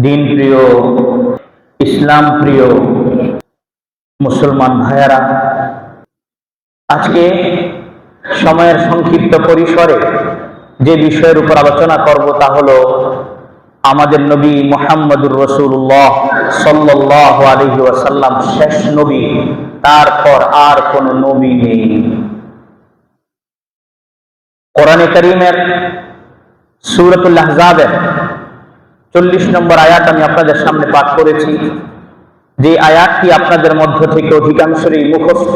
দিন প্রিয়, ইসলাম প্রিয় মুসলমান ভাইয়ারা, আজকে সময়ের সংক্ষিপ্ত পরিসরে যে বিষয়ের উপর আলোচনা করব তা হলো আমাদের নবী মুহাম্মদুর রাসূলুল্লাহ সাল্লাল্লাহু আলাইহি ওয়াসাল্লাম শেষ নবী, তারপর আর কোন নবী নেই। কোরআনে কারীমের সূরাতুল আহজাবের 40 নম্বর আয়াত আমি আপনাদের সামনে পাঠ করেছি। যে আয়াতটি আপনাদের মধ্য থেকে অধিকাংশেরই মুখস্থ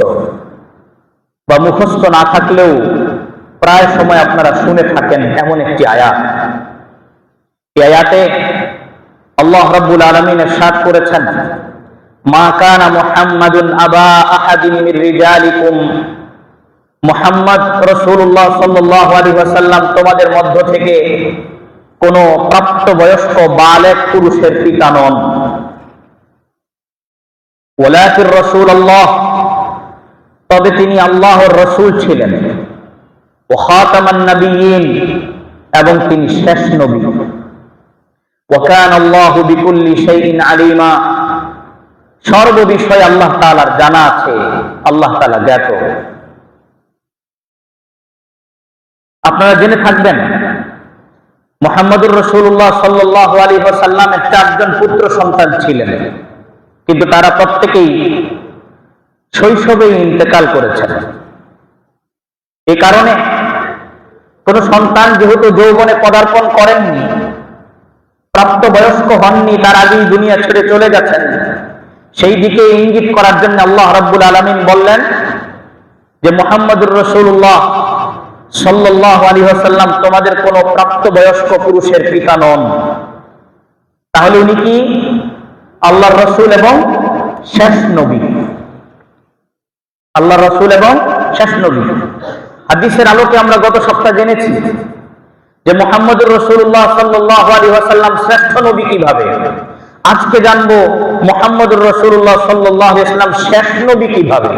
বা মুখস্থ না থাকলেও প্রায় সময় আপনারা শুনে থাকেন, এমন একটি আয়াত। এই আয়াতে আল্লাহ রাব্বুল আলামিন ইরশাদ করেছেন, মা কানা মুহাম্মাদুন আবা আহাদিন মির রিজালিকুম, মুহাম্মদ রাসূলুল্লাহ সাল্লাল্লাহু আলাইহি ওয়াসাল্লাম তোমাদের মধ্য থেকে কোন প্রাপ্তবয়স্ক বালেগ পুরুষের পিতা নন। ওয়ালাকিন রাসূলুল্লাহ, তবে তিনি আল্লাহর রাসূল ছিলেন। ওয়া খাতামান নাবিয়্যিন, এবং তিনি শেষ নবী। ওয়া কানা আল্লাহু বিকুল্লি শাইইন আলিমা, সর্ব বিষয়ে আল্লাহ তাআলার জানা আছে, আল্লাহ তাআলা জ্ঞাত। আপনারা জেনে থাকবেন মুহাম্মদুর রাসূলুল্লাহ সাল্লাল্লাহু আলাইহি ওয়াসাল্লামের 4 জন পুত্র সন্তান ছিলেন, কিন্তু তারা প্রত্যেকেই শৈশবেই ইন্তেকাল করেছেন। এই কারণে কোন সন্তান যেহেতু যৌবনে পদার্পণ করেননি, প্রাপ্তবয়স্ক হননি, তার আগেই দুনিয়া ছেড়ে চলে গেছেন, সেই দিকে ইঙ্গিত করার জন্য আল্লাহ রাব্বুল আলামিন বললেন যে মুহাম্মদুর রাসূলুল্লাহ সাল্লাল্লাহু আলাইহি ওয়াসাল্লাম তোমাদের কোন প্রাপ্তবয়স্ক পুরুষের পিতা নন। তাহলে উনি কি আল্লাহর রাসূল এবং শেষ নবী, আল্লাহর রাসূল এবং শেষ নবী। হাদিসের আলোকে আমরা গত সপ্তাহে জেনেছি যে মুহাম্মদুর রাসূলুল্লাহ সাল্লাল্লাহু আলাইহি ওয়াসাল্লাম শ্রেষ্ঠ নবী কিভাবে। আজকে জানবো মুহাম্মদুর রাসূলুল্লাহ সাল্লাল্লাহু আলাইহি ওয়াসাল্লাম শেষ নবী কিভাবে।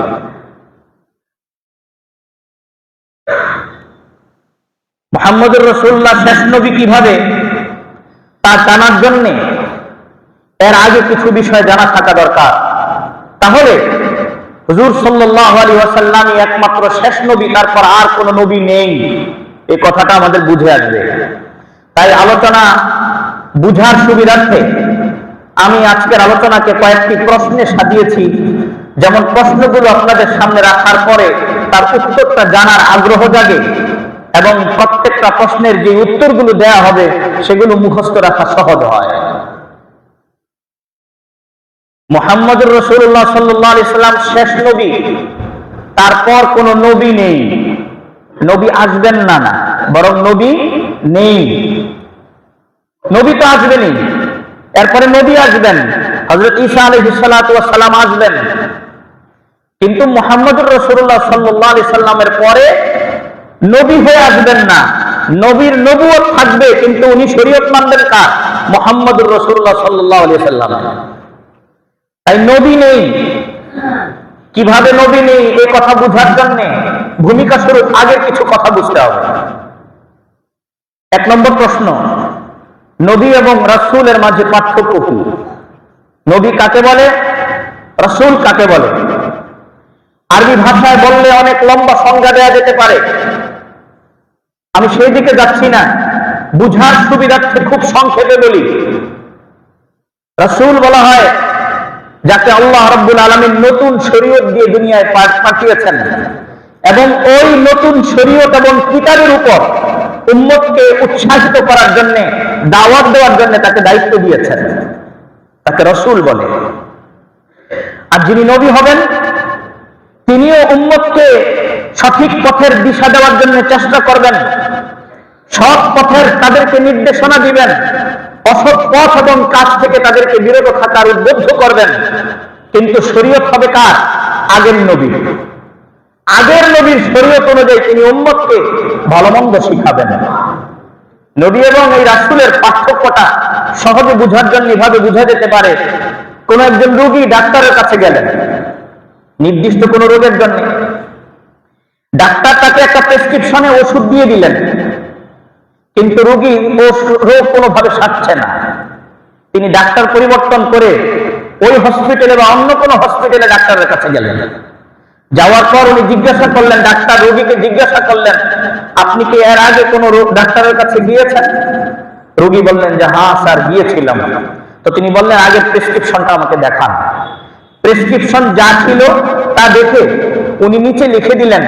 মুহাম্মদুর রাসূলুল্লাহ শেষ নবী কিভাবে তা জানার জন্য এর আগে কিছু বিষয় জানা থাকা দরকার। তাহলে হুজুর সাল্লাল্লাহু আলাইহি ওয়াসাল্লামই একমাত্র শেষ নবী, তারপর আর কোন নবী নেই, এই কথাটা আমাদের বুঝে আসবে। তাই আলোচনা বুঝার সুবিধার্থে আমি আজকের আলোচনাকে কয়েকটি প্রশ্নে সাজিয়েছি। যেমন প্রশ্নগুলো আপনাদের সামনে রাখার পরে তার উত্তরটা জানার আগ্রহ জাগে, এবং প্রত্যেকটা প্রশ্নের যে উত্তরগুলো দেয়া হবে সেগুলো মুখস্থ রাখা সহজ হয়। মুহাম্মদুর রাসূলুল্লাহ সাল্লাল্লাহু আলাইহি ওয়াসাল্লাম শেষ নবী, তারপর কোন নবী নেই। নবী আসবেন না, না, বরং নবী নেই। নবী তো আসবেনই, এরপরে নবী আসবেন, হযরত ঈসা আলাইহিস সালাতু ওয়াস সালাম আসবেন, কিন্তু মুহাম্মদুর রাসূলুল্লাহ সাল্লাল্লাহু আলাইহি সাল্লামের পরে নবী হয়ে আসবেন না। নবীর নবুয়ত থাকবে, কিন্তু উনি শরীয়ত মানবেন কার? মুহাম্মদুর রাসূলুল্লাহ সাল্লাল্লাহু আলাইহি সাল্লাম। তাই নবী নেই। কিভাবে নবী নেই এই কথা বোঝার জন্য ভূমিকা শুরুর আগের কিছু কথা বুঝতে হবে। 1 নম্বর প্রশ্ন, নবী এবং রাসূলের মাঝে পার্থক্য কি? নবী কাকে বলে, রাসূল কাকে বলে? আরবি ভাষায় বললে অনেক লম্বা সংজ্ঞা দেওয়া যেতে পারে, আমি সেই দিকে যাচ্ছি না। বুঝার সুবিধার্থে খুব সংক্ষেপে বলি। রাসূল বলা হয় যাকে আল্লাহ রাব্বুল আলামিন নতুন শরীয়ত দিয়ে দুনিয়ায় পাঠিয়েছেন, এবং ওই নতুন শরীয়ত এবং কিতাবের উপর উম্মতকে উৎসাহিত করার জন্য, দাওয়াত দেওয়ার জন্য তাকে দায়িত্ব দিয়েছেন, তাকে রাসূল বলে। আর যিনি নবী হবেন তিনিও উম্মতকে সঠিক পথের দিশা দেওয়ার জন্য চেষ্টা করবেন, সৎ পথের তাদেরকে নির্দেশনা দিবেন, অসৎ পথ এবং কাজ থেকে তাদেরকে বিরত থাকার উদ্বুদ্ধ করবেন। কিন্তু শরীয়ত হবে কার? আগের নবীর। আগের নবীর শরীয়ত অনুযায়ী তিনি উম্মতকে ভালো মন্দ শিখাবেন। নবী এবং এই রাসূলের পার্থক্যটা সহজে বুঝার জন্য এভাবে বোঝা যেতে পারে। কোন একজন রোগী ডাক্তারের কাছে গেলেন নির্দিষ্ট কোন রোগের জন্য, ডাক্তার তাকে একটা প্রেসক্রিপশনে ওষুধ দিয়ে দিলেন, কিন্তু রোগী রোগ কোনোভাবে সারছে না। তিনি ডাক্তার পরিবর্তন করে ওই হসপিটালে বা অন্য কোনো হসপিটালে ডাক্তারের কাছে গেলেন। যাওয়ার পর উনি জিজ্ঞাসা করলেন, ডাক্তার রোগীকে জিজ্ঞাসা করলেন, আপনি কি এর আগে কোনো ডাক্তারের কাছে গিয়েছেন? রোগী বললেন যে হ্যাঁ স্যার গিয়েছিলাম। তো তিনি বললেন আগের প্রেসক্রিপশনটা আমাকে দেখান। প্রেসক্রিপশন যা ছিল তা দেখে উনি নিচে লিখে দিলেন,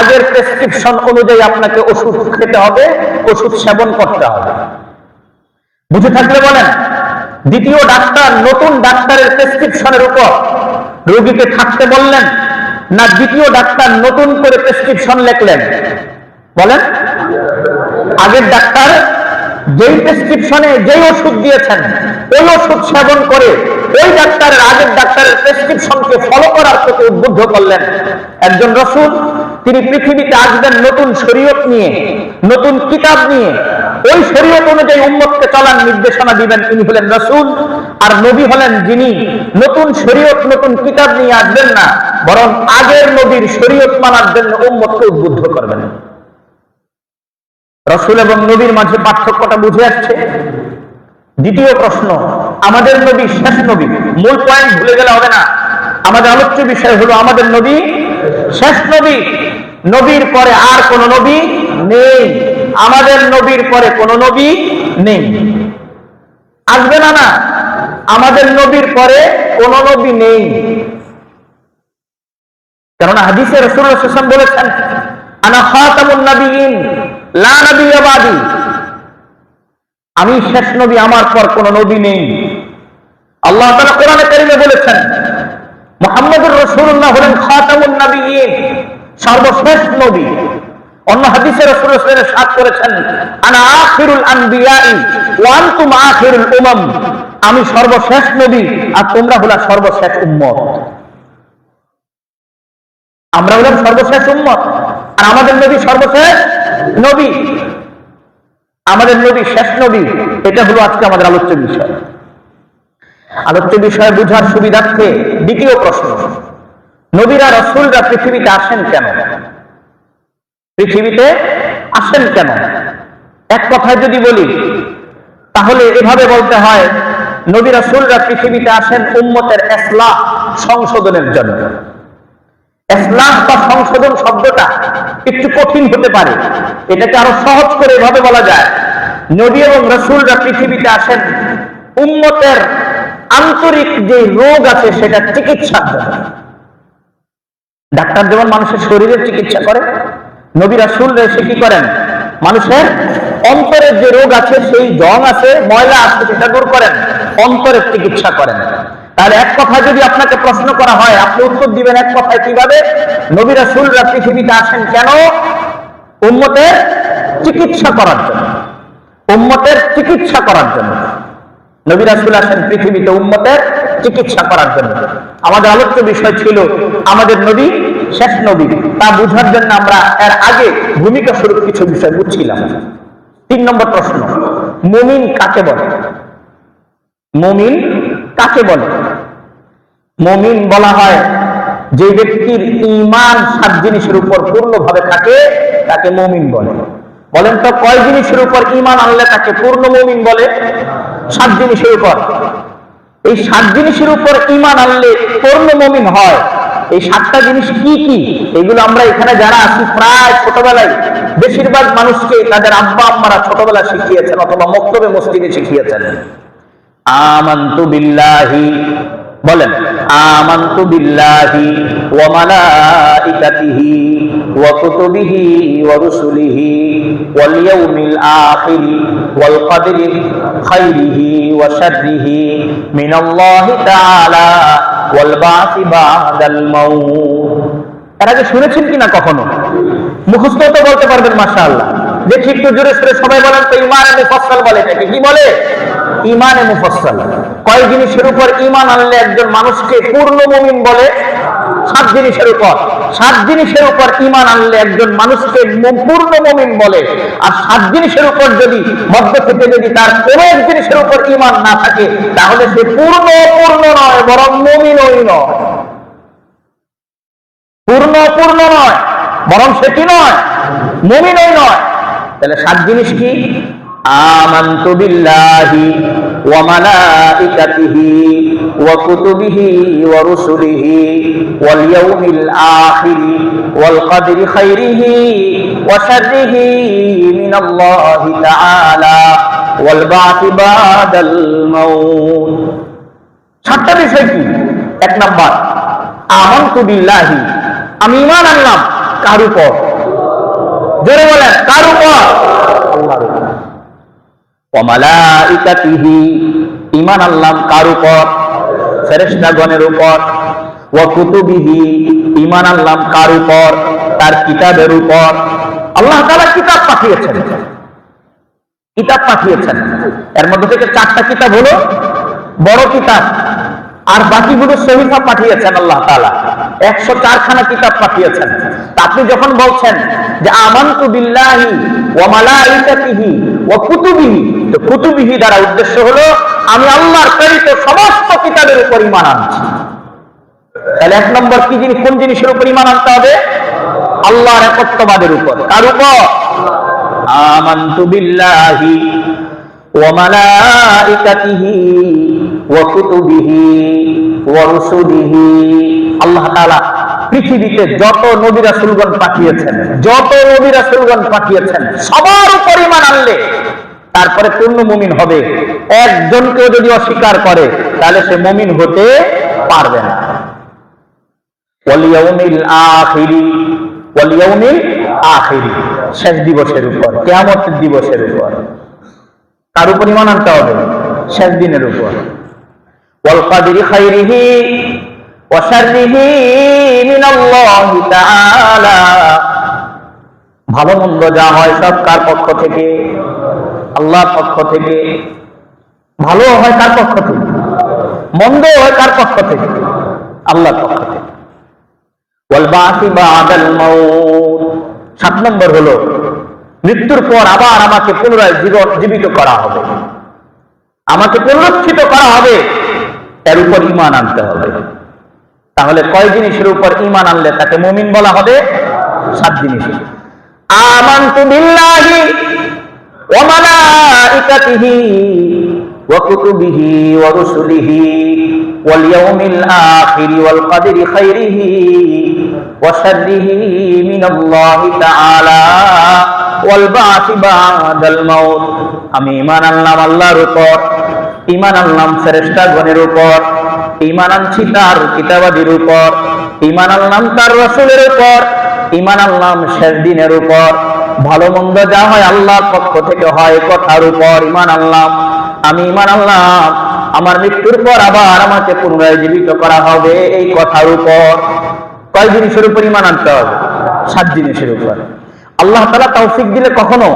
আগের প্রেসক্রিপশন অনুযায়ী আপনাকে ওষুধ খেতে হবে, ওষুধ সেবন করতে হবে। বুঝে থাকলে বলেন। দ্বিতীয় ডাক্তার নতুন ডাক্তারের প্রেসক্রিপশনের উপর রোগীকে থাকতে বললেন, না দ্বিতীয় ডাক্তার নতুন করে প্রেসক্রিপশন লিখলেন? বলেন। আগের ডাক্তার যেই প্রেসক্রিপশনে যেই ওষুধ দিয়েছেন ওই ওষুধ সেবন করে ওই ডাক্তারের আগের ডাক্তারের প্রেসক্রিপশনকে ফলো করার প্রতি উদ্বুদ্ধ করলেন। একজন রাসূল তিনি পৃথিবীতে আসবেন নতুন শরীয়ত নিয়ে, নতুন কিতাব নিয়ে, ওই শরীয়ত অনুযায়ী উম্মতকে চলার নির্দেশনা দিবেন। তিনি হলেন রাসূল। আর নবী হলেন যিনি নতুন শরীয়ত নতুন কিতাব নিয়ে আসবেন না, বরং আগের নবীর শরীয়ত মানার জন্য উম্মতকে উদ্বুদ্ধ করবেন। রাসূল এবং নবীর মাঝে পার্থক্যটা বুঝে আসছে। দ্বিতীয় প্রশ্ন, আমাদের নবী শেষ নবী। মূল পয়েন্ট ভুলে গেলে হবে না। আমাদের আলোচ্য বিষয় হলো আমাদের নবী শেষ নবী। নবীর পরে আর কোন নবী নেই। আমাদের নবীর পরে কোন নবী নেই, আসবে না। না, আমাদের নবীর পরে কোন নবী নেই। কেননা হাদিসে রাসূলুল্লাহ সাল্লাল্লাহু আলাইহি ওয়াসাল্লাম বলেছেন, আনা খাতামুন নাবিয়্যিন লা নাবিয়্যা বাদি। আমি শেষ নবী, আমার পর কোন নবী নেই। আল্লাহ তাআলা কোরআনে কারীমে বলেছেন মুহাম্মদুর রাসূলুল্লাহ হলেন খাতামুন নাবিয়্যিন, সর্বশেষ নবী। অন্য হাদিসে রাসূলুল্লাহ সাল্লাল্লাহু আলাইহি ওয়াসাল্লাম সাদ করেছেন, আনা আখিরুল আনবিয়াই ওয়া আনতুম আখিরুল উমাম। আমি সর্বশেষ নবী আর তোমরা হলা সর্বশেষ উম্মত। আমরা হলাম সর্বশেষ উম্মত আর আমাদের নবী সর্বশেষ নবী। আমাদের নবী শেষ নবী, এটা হলো আজকে আমাদের আলোচ্য বিষয়। আলোচ্য বিষয় বুঝার সুবিধার্থে দ্বিতীয় প্রশ্ন, নবীরা রাসূলরা পৃথিবীতে আসেন কেন? পৃথিবীতে আসেন কেন? এক কথায় যদি বলি তাহলে এভাবে বলতে হয়, নবী রাসূলরা পৃথিবীতে আসেন উম্মতের ইসলাহ সংশোধনের জন্য। ইসলাহ বা সংশোধন শব্দটা একটু কঠিন হতে পারে, এটাকে আরো সহজ করে এভাবে বলা যায়, নবী এবং রাসূলরা পৃথিবীতে আসেন উম্মতের আন্তরিক যে রোগ আছে সেটা চিকিৎসার জন্য। ডাক্তার যেমন মানুষের শরীরের চিকিৎসা করে, নবী রাসূলরা এসে কি করেন? মানুষের অন্তরের যে রোগ আছে, সেই জং আছে, ময়লা আছে, সেটা দূর করেন, অন্তরের চিকিৎসা করেন। তাহলে এক কথায় যদি আপনাকে প্রশ্ন করা হয়, আপনি উত্তর দিবেন এক কথায় কিভাবে? নবী রাসূলরা পৃথিবীতে আসেন কেন? উম্মতের চিকিৎসা করার জন্য। উম্মতের চিকিৎসা করার জন্য নবী রাসূল আসেন পৃথিবীতে উম্মতের চিকিৎসা করার জন্য। আমাদের আলোচ্য বিষয় ছিল আমাদের নবী শেষ নবী। তা বুঝার জন্য আমরা এর আগে ভূমিকা স্বরূপ কিছু বিষয় বুঝছিলাম। 3 নম্বর প্রশ্ন, মুমিন কাকে বলে? মুমিন কাকে বলে? মুমিন বলা হয় যে ব্যক্তির ঈমান 7 জিনিসের উপর পূর্ণভাবে থাকে, তাকে মুমিন বলে। বলেন তো কয় জিনিসের উপর ঈমান আনলে তাকে পূর্ণ মুমিন বলে? 7 জিনিসের উপর। এই 7 জিনিসের উপর ঈমান আনলে পূর্ণ মুমিন হয়। এই 7টা জিনিস কি কি? এগুলো আমরা এখানে যারা আছি প্রায় ছোটবেলায় বেশিরভাগ মানুষকে তাদের আব্বা আম্মারা ছোটবেলা শিখিয়েছেন অথবা মক্তবে মসজিদে শিখিয়েছেন। আমানতু বিল্লাহি, বলেন আমানতু বিল্লাহি ওয়া মালাইকাতিহি ওয়া কুতুবিহি ওয়া রুসুলিহি ওয়াল ইয়াউমিল আখির ওয়াল কদরি খাইরিহি ওয়া শাররিহি মিনাল্লাহি তাআলা ওয়াল বাসি বাদাল মাউত। এর আগে শুনেছেন কিনা কখনো? মুখস্থ তো বলতে পারবেন মাশাআল্লাহ। দেখি একটু জোরে সরে সবাই বলেন তো ঈমানে মুফাসসাল বলে এটাকে কি বলে? ঈমানে মুফাসসাল। কয় জিনিসের উপর ঈমান আনলে একজন মানুষকে পূর্ণ মুমিন বলে? 7 জিনিসের উপর। 7 জিনিসের উপর ঈমান আনলে একজন মানুষকে পূর্ণ মুমিন বলে। আর 7 জিনিসের উপর যদি মধ্য থেকে যদি তার কোনো এক জিনিসের উপর ঈমান না থাকে, তাহলে সে পূর্ণ নয়, বরং মুমিনই নয়। পূর্ণ নয়, বরং সে কি নয়? মুমিনই নয়। তাহলে 7 জিনিস কি? আমানতু বিল্লাহি ওয়া মালাইকাতিহি ওয়া কুতুবিহি ওয়া রুসুলিহি ওয়াল ইয়াউমিল আখির ওয়াল কদরি খাইরিহি ওয়া শাররিহি মিনাল্লাহি তাআলা ওয়াল বা'থি বা'দাল মাউত। সাতটা বিষয় কি? এক নাম্বার, আমানতু বিল্লাহি, আমি ঈমান আনলাম কার উপর? জোরে বলেন, কার উপর? আল্লাহর উপর। ওয়া মালাইকাতিহি, ঈমান আনলাম কার উপর? ফেরেশতাগণের উপর। ওয়া কুতুবিহি, ঈমান আনলাম কার উপর? তার কিতাবের উপর। আল্লাহ তাআলা কিতাব পাঠিয়েছেন, কিতাব পাঠিয়েছেন। এর মধ্যে থেকে চারটা কিতাব হলো বড় কিতাব, আর বাকিগুলো সহিফা পাঠিয়েছেন আল্লাহ তাআলা। 104 খানা কিতাব পাঠিয়েছেন। আপনি যখন বলছেন যে আমানতু বিল্লাহি ওয়া মালাইকাতিহি ওয়া কুতুবিহি, তো কুতুবিহি দ্বারা উদ্দেশ্য হলো আমি আল্লাহর প্রেরিত সমস্ত কিতাবের উপর ঈমান আনছি। তাহলে এক নম্বর কি জিনিস, কোন জিনিসের উপর ঈমান আনতে হবে? আল্লাহর একত্ববাদের উপর। কার উপর? আমানতু বিল্লাহি ওয়া মালাইকাতিহি ওয়া কুতুবিহি ওয়া রুসুলিহি। আল্লাহ তাআলা পৃথিবীতে যত নবী রাসূলগণ পাঠিয়েছেন, যত নবী রাসূলগণ পাঠিয়েছেন, সবার উপর ঈমান আনলে তারপরে পূর্ণ মুমিন হবে। একজনকেও যদি অস্বীকার করে তাহলে সে মুমিন হতে পারবে না। ওয়াল ইয়াউমিল আখির, ওয়াল ইয়াউমিল আখির, শেষ দিবসের উপর, কিয়ামতের দিবসের উপর। কার উপর ঈমান আনতে হবে? শেষ দিনের উপর। ওয়াল কদরি খাইরিহি ওয়া শাররিহি মিনাল্লাহি তাআলা, ভালো মন্দ যা হয় সব কার পক্ষ থেকে? আল্লাহর পক্ষ থেকে। ভালো হয় কার পক্ষ থেকে? মন্দ হয় কার পক্ষ থেকে? আল্লাহর পক্ষ থেকে। ওয়াল বা'থি বা'দাল মাউত, 7 নম্বর হলো মৃত্যুর পর আবার আমাকে পুনরায় জীবিত করা হবে, আমাকে পুনরুত্থিত করা হবে, এর উপর ঈমান আনতে হবে। তাহলে কয় জিনিসের উপর ঈমান আনলে তাকে মুমিন বলা হবে? 7 জিনিস। আমানতু বিল্লাহি ওয়া মালাইকাতিহি ওয়া কুতুবিহি ওয়া রুসুলিহি ওয়াল ইয়াউমিল আখির ওয়াল কদরি খাইরিহি ওয়া শাররিহি মিনাল্লাহি তাআলা ওয়াল বা'থি বা'দাল মাউত। আমি ঈমান আনলাম আল্লাহর উপর, ঈমান আনলাম ফেরেশতাগণের উপর, ঈমান আনছি তার কিতাবাদির উপর, ঈমান আনলাম তার রাসূলের উপর, ঈমান আনলাম শেষ দিনের উপর। ভালো মন্দ যা হয় আল্লাহর পক্ষ থেকে হয়, কথার উপর ঈমান আনলাম। আমি ঈমান আনলাম আমার মৃত্যুর পর আবার আমাকে পুনরায় জীবিত করা হবে, এই কথার উপর। কয় জিনিসের উপর ঈমান আনতে হবে? 7 জিনিসের উপর। আল্লাহ তাআলা তৌফিক দিলে কখনো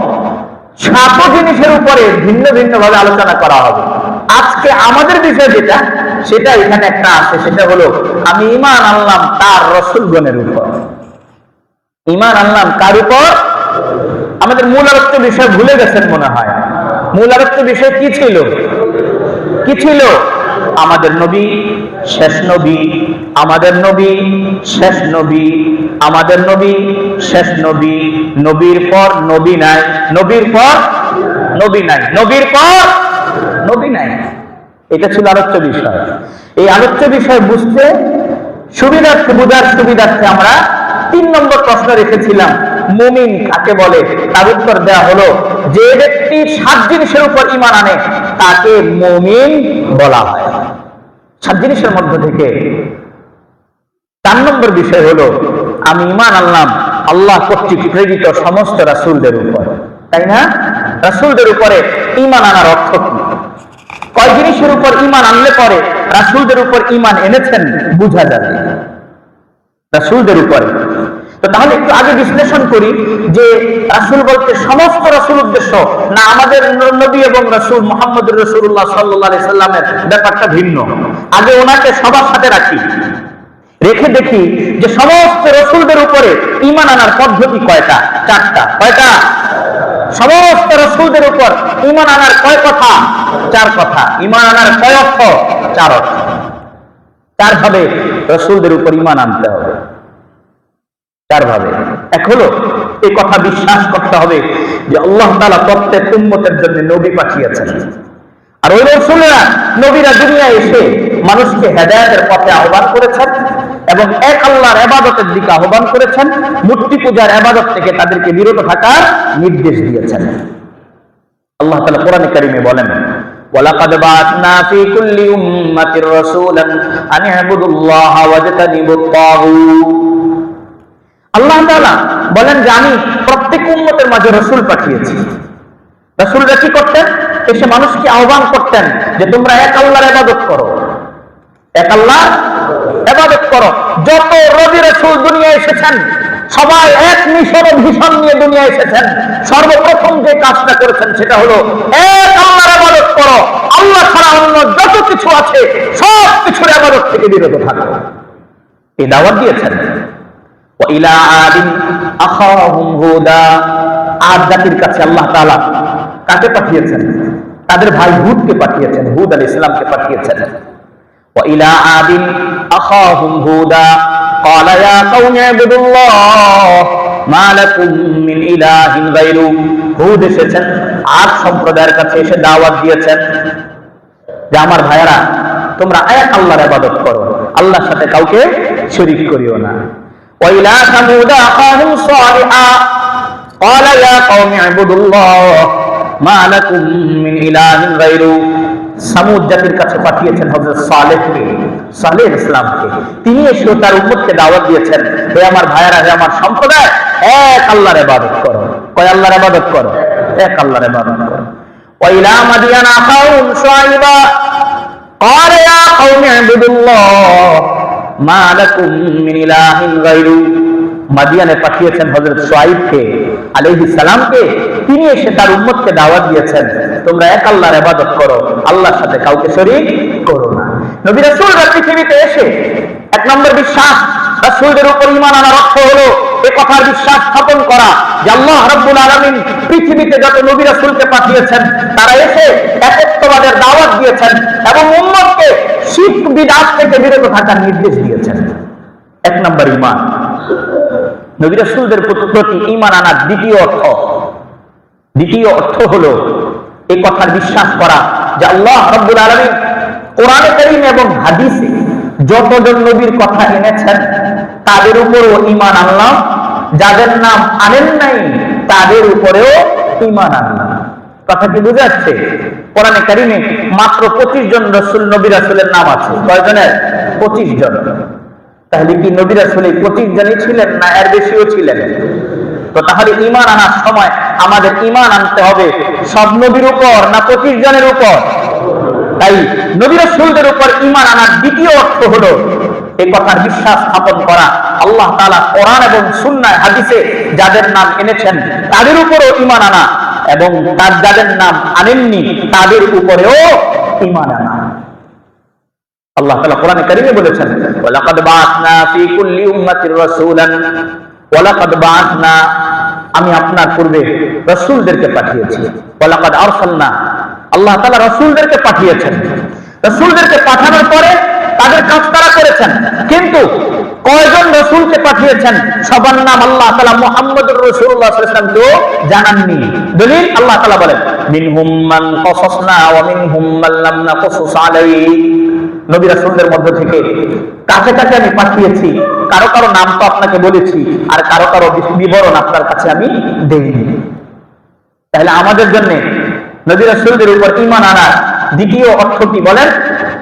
7 জিনিসের উপরে ভিন্ন ভিন্ন ভাবে আলোচনা করা হবে। আজকে আমাদের বিষয় যেটা, সেটা এখানে একটা আছে, সেটা হলো আমি ঈমান আনলাম তার রাসূলগণের উপর। ঈমান আনলাম কার উপর? আমাদের মূল আলোচ্য বিষয় ভুলে গেছেন মনে হয়। মূল আলোচ্য বিষয় কি ছিল? কি ছিল? আমাদের নবী শেষ নবী, আমাদের নবী শেষ নবী, আমাদের নবী শেষ নবী, নবীর পর নবী নাই, নবীর পর নবী নাই, নবীর পর নবী নাই। এটা ছিল আলোচ্য বিষয়। এই আলোচ্য বিষয় বুঝতে সুবিধার্থে, বোঝার সুবিধার্থে আমরা 3 নম্বর প্রশ্ন রেখেছিলাম, মুমিন কাকে বলে? তার উত্তর দেওয়া হলো, যে ব্যক্তি 7 জিনিসের উপর ঈমান আনে তাকে মুমিন বলা হয়। 7 জিনিসের মধ্যে থেকে 4 নম্বর বিষয় হলো আমি ঈমান আনলাম আল্লাহ কর্তৃক প্রেরিত সমস্ত রাসূলদের উপর। তাই না? রাসূলদের উপরে ঈমান আনার অর্থ কি? কয় জিনিসের উপর ঈমান আনলে পরে রাসূলদের উপর ঈমান এনেছেন বোঝা যাবে। রাসূলদের উপরে তো তাহলে একটু আগে বিশ্লেষণ করি যে রাসূল বলতে সমস্ত রাসূল উদ্দেশ্য না আমাদের নবী এবং রাসূল মুহাম্মদুর রাসূলুল্লাহ সাল্লাল্লাহু আলাইহি সাল্লামের ব্যাপারটা ভিন্ন। আগে ওনাকে সবার সাথে রাখি, রেখে দেখি যে সমস্ত রাসূলদের উপরে ঈমান আনার পদ্ধতি কয়টা? 4টা। কয়টা? সমস্ত রাসূলদের উপর ঈমান আনার কয় কথা? 4 কথা। ঈমান আনার কয় অর্থ? 4 অর্থ। 4 ভাবে রাসূলদের উপর ঈমান আনতে হবে। 4 ভাবে। এক হলো এই কথা বিশ্বাস করতে হবে যে আল্লাহ তাআলা প্রত্যেক উম্মতের জন্য নবী পাঠিয়েছেন। আর ওই রাসূলরা নবীরা দুনিয়ায় এসে মানুষকে হেদায়েতের পথে আহ্বান করেছেন এবং এক আল্লাহর ইবাদতের দিকে আহ্বান করেছেন, মূর্তি পূজার ইবাদত থেকে তাদেরকে বিরত থাকার নির্দেশ দিয়েছেন। আল্লাহ তাআলা কোরআনে কারীমে বলেন, ওয়ালাকাদ বাআসনা ফী কুল্লি উম্মাতির রাসূলান আন ইবুদুল্লাহা ওয়াজতানিবুত তাগুত। আল্লাহ তাআলা বলেন যে আমি প্রত্যেক উম্মতের মাঝে রাসূল পাঠিয়েছি। রাসূলরা কি করতেন? এসে মানুষকে আহ্বান করতেন যে তোমরা এক আল্লাহর ইবাদত করো, এক আল্লাহর ইবাদত করো। যত নবী রাসূল দুনিয়ায় এসেছেন সবাই এক মিশন ও ভিশন নিয়ে দুনিয়ায় এসেছেন। সর্বপ্রথম যে কাজটা করেছেন সেটা হলো এক আল্লাহর ইবাদত করো, আল্লাহ ছাড়া অন্য যত কিছু আছে সব কিছুর ইবাদত থেকে বিরত থাকো, এই দাওয়াত দিয়েছেন। ওয়া ইলা আদিন আখাহুম হুদা, আদ জাতির কাছে আল্লাহ তাআলা কাকে পাঠিয়েছেন? তাদের ভাই হুদকে পাঠিয়েছেন, হুদ আলাইহিস সালামকে পাঠিয়েছেন। ওয়া ইলা আদিন আখাহুম হুদা ক্বালা ইয়া কওমি ইবুদুল্লাহ মা লাকুম মিন ইলাহিন গায়রু। হুদ এসেছেন আদ সম্প্রদায়ের কাছে এসে দাওয়াত দিয়েছেন যে আমার ভাইয়েরা তোমরা এক আল্লাহর ইবাদত করো, আল্লাহর সাথে কাউকে শরীক করিও না। ওয়া ইলা সামুদ আখাহুম সালিহা ক্বালা ইয়া কওমি ইবুদুল্লাহ মা লাকুম মিন ইলাহিন গায়রু। সামুদ জাতির কাছে পাঠিয়েছেন হযরত সালেহকে, সালেহ ইসলামকে। তিনি এসে তার উম্মতকে দাওয়াত দিয়েছেন, হে আমার ভাইয়েরা, হে আমার সম্প্রদায়, এক আল্লাহর ইবাদত করো। কয় আল্লাহর ইবাদত করো? এক আল্লাহর ইবাদত করো। ওয়া ইলা মাদিয়ান আখাহুম শুআইবা ক্বালা ইয়া কওমি ইবুদুল্লাহ মা লাকুম মিন ইলাহিন গায়রু। মাদিয়ানে পাঠিয়েছেন হযরত শুআইবকে আলাইহিস সালামকে। তিনি এসে তার উম্মতকে দাওয়াত দিয়েছেন তোমরা এক আল্লাহর ইবাদত করো, আল্লাহর সাথে কাউকে শরীক করো না। নবী রাসূলরা পৃথিবীতে এসে এক নম্বর বিশ্বাস, রাসূলদের উপর ঈমান আনার অর্থ হলো এই কথার বিশ্বাস স্থাপন করা যে আল্লাহ রাব্বুল আলামিন পৃথিবীতে যত নবী রাসূলকে পাঠিয়েছেন তারা এসে একত্ববাদের দাওয়াত দিয়েছেন এবং উম্মতকে শিরক বিদআত থেকে বিরত থাকার নির্দেশ দিয়েছেন। এক নম্বর ঈমান। নবী রাসূলদের প্রতি ঈমান আনার দ্বিতীয় অর্থ হলো এই কথার বিশ্বাস করা যে আল্লাহ রাব্বুল আলামিন কোরআনে কারীম এবং হাদিসে যতজন নবীর কথা এনেছেন তাদের উপরও ঈমান আনলাম, যাদের নাম আনেন নাই তাদের উপরেও ঈমান আনলাম। কথা কি বুঝা যাচ্ছে? কোরআনে কারীমে মাত্র 25 জন রাসূল নবী রাসূলের নাম আছে। কয়জনের? 25 জন। তাহলে কি নবী রাসূল 25 জনই ছিলেন না এর বেশিও ছিলেন? তো তাহলে ঈমান আনার সময় আমাদের ঈমান আনতে হবে সব নবীর উপর না 25 জনের উপর? তাই নবী রাসূলদের উপর ঈমান আনার দ্বিতীয় অর্থ হলো এই কথার বিশ্বাস স্থাপন করা আল্লাহ তাআলা কোরআন এবং সুন্নাহ হাদিসে যাদের নাম এনেছেন তাদের উপরও ঈমান আনা এবং যাদের নাম আনেননি তাদের উপরেও ঈমান আনা। আল্লাহ তাআলা কোরআনে কারীমে বলেছেন, ওয়ালাকাদ বাআসনা ফী কুল্লি উম্মাতির রাসূলান, ওয়ালাকাদ বাআসনা, আমি আপনার পূর্বে রাসূলদেরকে পাঠিয়েছি। ওয়ালাকাদ আরসালনা, আল্লাহ তাআলা রাসূলদেরকে পাঠিয়েছেন। রাসূলদেরকে পাঠানোর পরে তাদের কাজ তারা করেছেন, কিন্তু কয়জন রাসূলকে পাঠিয়েছেন সবার নাম আল্লাহ তাআলা মুহাম্মদুর রাসূলুল্লাহ সাল্লাল্লাহু আলাইহি ওয়াসাল্লামকে জানাননি। দলিল আল্লাহ তাআলা বলেন, মিনহুম মান কাসাসনা ওয়া মিনহুম মান লাম নাকাসুস আলাইহি। নবী রাসূলদের মধ্য থেকে কাকে কাকে আমি পাঠিয়েছি, কারো কারো নাম তো আপনাকে বলেছি আর কারো কারো বিবরণ আপনার কাছে আমি দেইনি। তাহলে আমাদের জন্য নবী রাসূলদের উপর ঈমান আনার দ্বিতীয় অর্থ কি বলেন?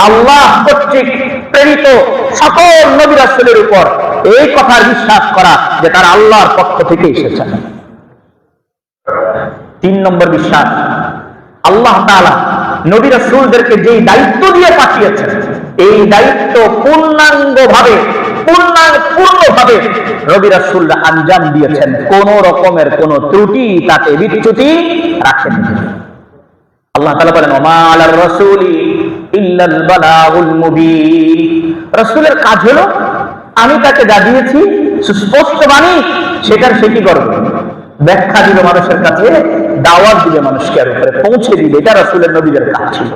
আল্লাহ কর্তৃক প্রেরিত সকল নবী রাসূলের উপর এই কথার বিশ্বাস করা যে তারা আল্লাহর পক্ষ থেকে এসেছেন। 3 নম্বর বিশ্বাস, আল্লাহ তাআলা নবী রাসূলদেরকে যেই দায়িত্ব দিয়ে পাঠিয়েছেন এই দায়িত্ব পূর্ণভাবে নবী রাসূলরা আঞ্জাম দিয়েছেন, কোন রকমের কোন ত্রুটি তাতে বিচ্যুতি রাখেননি। আল্লাহ তাআলা বলেন, ওমা আলার রাসূলি ইল্লাল বালাগুল মুবিন। রাসূলের কাজ হলো আমি তাকে যা দিয়েছি সুস্পষ্ট বাণী সেটার সে কি করবে? ব্যাখ্যা দিবে মানুষের কাছে, দাওয়াত দিবে মানুষকে, আর উপরে পৌঁছে দিবে। এটা রাসূলের নবীদের কাজ ছিল।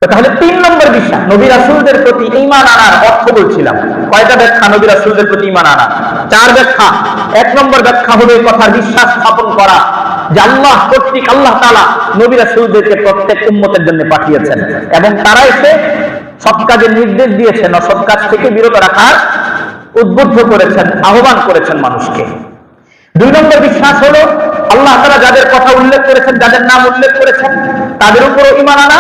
তাহলে 3 নম্বর বিশ্বাস, নবী রাসূলদের প্রতি ঈমান আনার অর্থ বলছিলাম। কয়টা ব্যাখ্যা নবী রাসূলদের প্রতি ঈমান আনা? 4 ব্যাখ্যা। 1 নম্বর ব্যাখ্যা হলো এই কথার বিশ্বাস স্থাপন করা যে আল্লাহ কর্তৃক আল্লাহ তাআলা নবী রাসূলদেরকে প্রত্যেক উম্মতের জন্য পাঠিয়েছেন এবং তারা এসে সৎ কাজের নির্দেশ দিয়েছেন, অসৎ কাজ থেকে বিরত রাখার উদ্বুদ্ধ করেছেন, আহ্বান করেছেন মানুষকে। 2 নম্বর বিশ্বাস হলো আল্লাহ তাআলা যাদের কথা উল্লেখ করেছেন, যাদের নাম উল্লেখ করেছেন তাদের উপরও ঈমান আনা,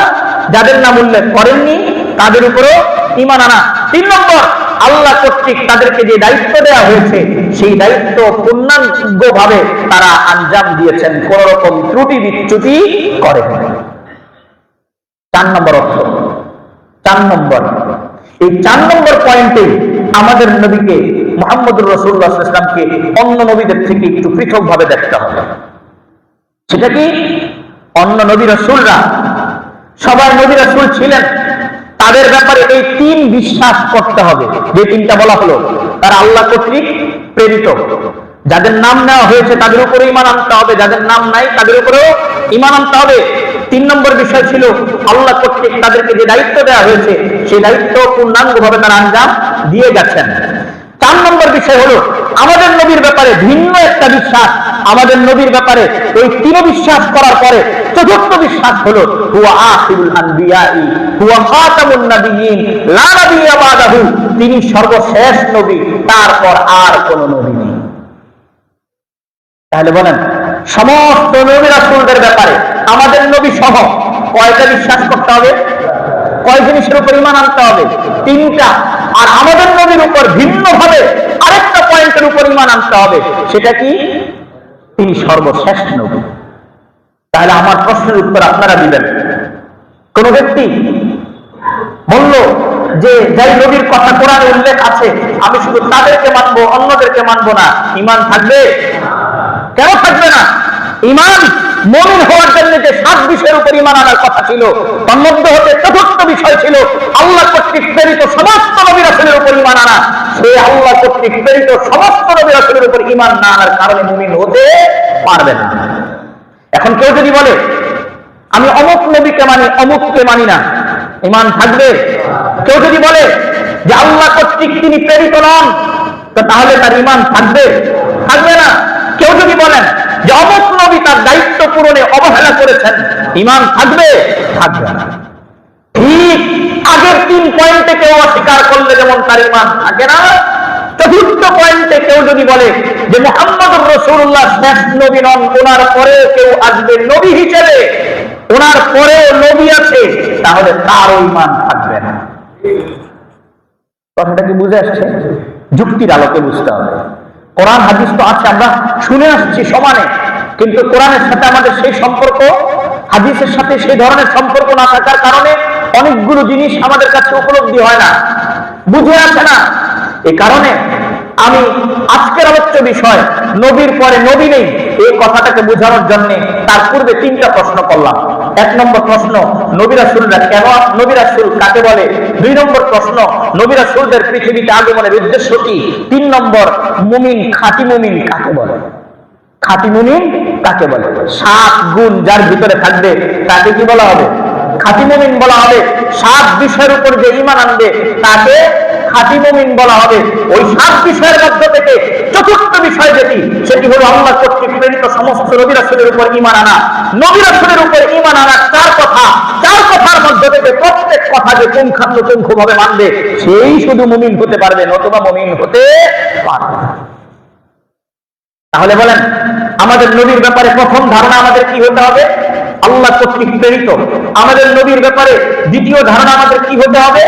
যাদের নাম উল্লেখ করেননি তাদের উপরও ঈমান আনা। 3 নম্বর আল্লাহ কর্তৃক তাদেরকে যে দায়িত্ব দেওয়া হয়েছে সেই দায়িত্ব পূর্ণাঙ্গভাবে তারা আঞ্জাম দিয়েছেন, কোন রকম ত্রুটি বিচ্যুতি করে। 4 নম্বর অর্থ। 4 নম্বর, এই 4 নম্বর পয়েন্টে আমাদের নবীকে মুহাম্মদুর রাসূলুল্লাহ সাল্লাল্লাহু আলাইহি ওয়াসাল্লামকে অন্য নবীদের থেকে একটু পৃথকভাবে দেখতে হবে। সেটা কি? অন্য নবী রাসূলরা সবাই নবী রাসূল ছিলেন, তাদের ব্যাপারে এই 3 বিশ্বাস করতে হবে। যে 3টা বলা হলো, তারা আল্লাহ কর্তৃক প্রেরিত, যাদের নাম নেওয়া হয়েছে তাদের উপরে ঈমান আনতে হবে, যাদের নাম নাই তাদের উপরেও ঈমান আনতে হবে। 3 নম্বর বিষয় ছিল আল্লাহ কর্তৃক তাদেরকে যে দায়িত্ব দেওয়া হয়েছে সেই দায়িত্ব পূর্ণাঙ্গভাবে তারা আঞ্জাম দিয়ে গেছেন। 4 নম্বর বিষয় হলো আমাদের নবীর ব্যাপারে ভিন্ন একটা বিশ্বাস। আমাদের নবীর ব্যাপারে ওই 3 বিশ্বাস করার পরে 4র্থ বিশ্বাস হলো হুয়া আখিরুল আনবিয়াই হুয়া খাতামুন নাবিয়্যিন লা নাবিয়্যা বাদাহু, তিনি সর্বশেষ নবী, তারপর আর কোন নবী নেই। তাহলে বলেন, সমস্ত নবী রাসূলদের ব্যাপারে আমাদের নবী সহ কয়টা বিশ্বাস করতে হবে? কয় জিনিসের উপর ঈমান আনতে হবে? 3টা। আর আমাদের নবীর উপর ভিন্নভাবে আরেকটা পয়েন্টের উপর ঈমান আনতে হবে। সেটা কি? তিনি সর্বশ্রেষ্ঠ নবী। তাহলে আমার প্রশ্নের উত্তর আপনারা দিবেন। কোন ব্যক্তি বলল যে যাই নবীর কথা কোরআনে উল্লেখ আছে আমি শুধু তাদেরকে মানবো, অন্যদেরকে মানবো না, ঈমান থাকবে? কেন থাকবে না? ঈমান মুমিন হওয়ার জন্য যে 7 বিষয়ের উপর ঈমান আনার কথা ছিল, তার মধ্যে হতে 4র্থ বিষয় ছিল আল্লাহ কর্তৃক প্রেরিত সমস্ত নবী রাসূলের উপর ঈমান আনা। সেই আল্লাহ কর্তৃক প্রেরিত সমস্ত নবী রাসূলের উপর ঈমান না আনার কারণে মুমিন হতে পারবে না। এখন কেউ যদি বলে আমি অমুক নবীকে মানি, অমুককে মানি না, ঈমান থাকবে? কেউ যদি বলে যে আল্লাহ কর্তৃক তিনি প্রেরিত নন, তো তাহলে তার ঈমান থাকবে? থাকবে না। কেউ যদি বলেন যে অমুক নবী তার দায়িত্ব পূরণে অবহেলা করেছেন, ঈমান থাকবে? থাকবে না। ঠিক আগের 3 পয়েন্টে কেউ অস্বীকার করলে যেমন তার ঈমান থাকে না, 4র্থ পয়েন্টে কেউ যদি বলে যে মুহাম্মদুর রাসূলুল্লাহ শেষ নবী নন, ওনার পরে কেউ আসবে নবী হিসেবে, ওনার পরেও নবী আছে, তাহলে তারও ঈমান থাকবে না। কথাটা কি বুঝে আসছে? যুক্তির আলোকে বুঝতে হবে। কোরআন হাদিস তো আছে, আমরা শুনে আসছি সমানে, কিন্তু কোরআনের সাথে আমাদের সেই সম্পর্ক, হাদিসের সাথে সেই ধরনের সম্পর্ক না থাকার কারণে অনেকগুলো জিনিস আমাদের কাছে উপলব্ধি হয় না, বুঝে আসে না। এই কারণে আমি আজকের আলোচ্য বিষয় নবীর পরে নবী নেই এই কথাটাকে বোঝানোর জন্য তার পূর্বে 3টা প্রশ্ন করলাম। 1 নম্বর প্রশ্ন, নবী রাসূলরা কেন, নবী রাসূল কাকে বলে? 2 নম্বর প্রশ্ন, নবী রাসূলদের পৃথিবীতে আগমনের উদ্দেশ্য কি? 3 নম্বর, মুমিন, খাঁটি মুমিন কাকে বলে? খাঁটি মুমিন কাকে বলে? 7 গুণ যার ভিতরে থাকবে তাকে কি বলা হবে? খাঁটি মুমিন বলা হবে। 7 বিষয়ের উপর যে ঈমান আনবে তাকে খাঁটি মুমিন বলা হবে। ওই 7 বিষয়ের মধ্য থেকে 4র্থ বিষয় যেটি, সেটি হলো আল্লাহ কর্তৃক প্রেরিত সমস্ত নবী রাসূলের উপর ঈমান আনা। নবী রাসূলের উপর ঈমান আনার 4 কথা, 4 কথার মধ্য থেকে প্রত্যেক কথা যে পুঙ্খানুপুঙ্খভাবে মানবে সেই শুধু মুমিন হতে পারবে, নতুবা মুমিন হতে পারবে না। তাহলে বলেন, আমাদের নবীর ব্যাপারে প্রথম ধারণা আমাদের কি হতে হবে? আল্লাহ কর্তৃক প্রেরিত। আমাদের নবীর ব্যাপারে দ্বিতীয় ধারণা আমাদের কি হতে হবে?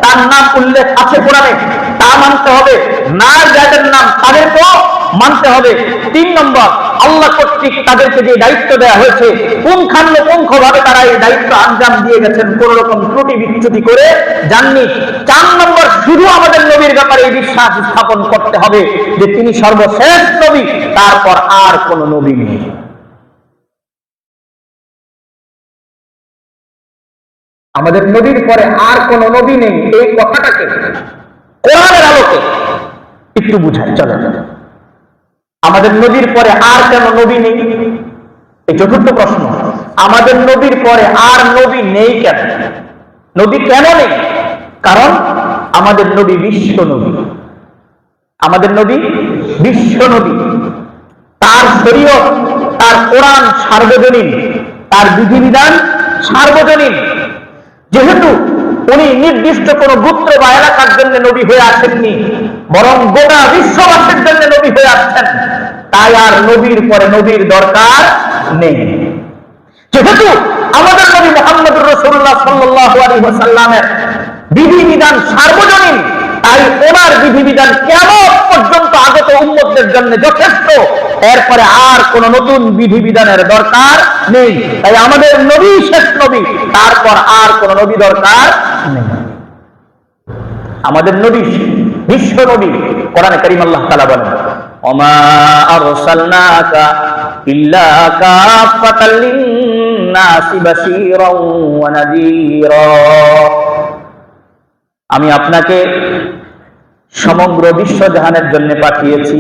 তার নাম উল্লেখ আছে কোরআনে, তা মানতে হবে। না যাদের নাম তাদেরকেও মানতে হবে। 3 নম্বর, আল্লাহ কর্তৃক তাদেরকে যে দায়িত্ব দেওয়া হয়েছে পুঙ্খানুপুঙ্খভাবে তারা এই দায়িত্ব আঞ্জাম দিয়ে গেছেন, কোন রকম ত্রুটি বিচ্যুতি করে যাননি। 4 নম্বর, শুধু আমাদের নবীর ব্যাপারে এই বিশ্বাস স্থাপন করতে হবে যে তিনি সর্বশেষ নবী, তারপর আর কোন নবী নেই। আমাদের নবীর পরে আর কোন নবী নেই এই কথাটাকে কোরআনের আলোকে একটু বুঝাই। চলো, আমাদের নবীর পরে আর কেন নবী নেই? এই 4র্থ প্রশ্ন, আমাদের নবীর পরে আর নবী নেই কেন? নবী কেন নেই? কারণ আমাদের নবী বিশ্ব নবী, আমাদের নবী বিশ্ব নবী। তার শরীয়ত, তার কোরআন সার্বজনীন, তার বিধিবিধান সার্বজনীন। যেহেতু উনি নির্দিষ্ট কোন গোত্র বা এলাকার জন্য নবী হয়ে আসেননি, বরং গোটা বিশ্ববাসীর জন্য নবী হয়ে আসছেন, তাই আর নবীর পরে নবীর দরকার নেই। যেহেতু আমাদের নবী মুহাম্মদুর রাসূলুল্লাহ সাল্লাল্লাহু আলাইহি ওয়াসাল্লামের বিধিবিধান সার্বজনীন, তাই ওনার বিধিবিধান কিয়ামত পর্যন্ত আগত উম্মতদের জন্য যথেষ্ট। এরপরে আর কোন নতুন বিধিবিধানের দরকার নেই। তাই আমাদের নবী শেষ নবী, তারপর আর কোন নবী দরকার নেই। আমাদের নবী বিশ্ব নবী। কোরআনে কারীম আল্লাহ তাআলা বলেন, ওমা আরসালনাকা ইল্লা কাফাতাল লিন্নাসি বাশীরাও ওয়া নাযীরা। আমি আপনাকে সমগ্র বিশ্ব জাহানের জন্য পাঠিয়েছি।